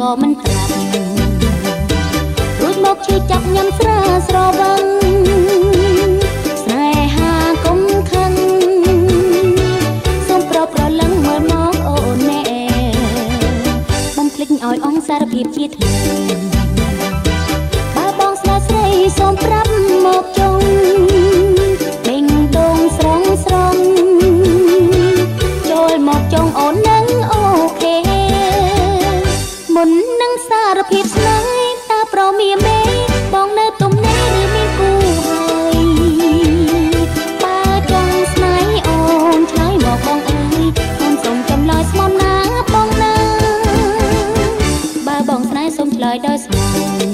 ក៏មិនប្រាប់រួចមកជួយចាប់ញ៉ាំស្រាស្រវឹងស្នេហាកុំខឹងសូមប្រលឹងមើលមកអូនណែបំភ្លេចឲ្យអង្សារភាពជាធ្លុងបើបងស្នេហ៍ស្រីសូមប្រាប់មកចុងបេងដូងស្រងស្រងចូលមកចុងអូននឹងអូខេមុននឹងសារភាពស្នេហ៍តើប្រមាមេបងនៅទំនេរឬមានគូហើយបើចង់ស្នេហ៍អូនឆ្លើយមកបងអើយអូនសូមចម្លើយស្មោះណាបងណាបើបងស្នេហ៍សូមឆ្លើយដោយស្មោះ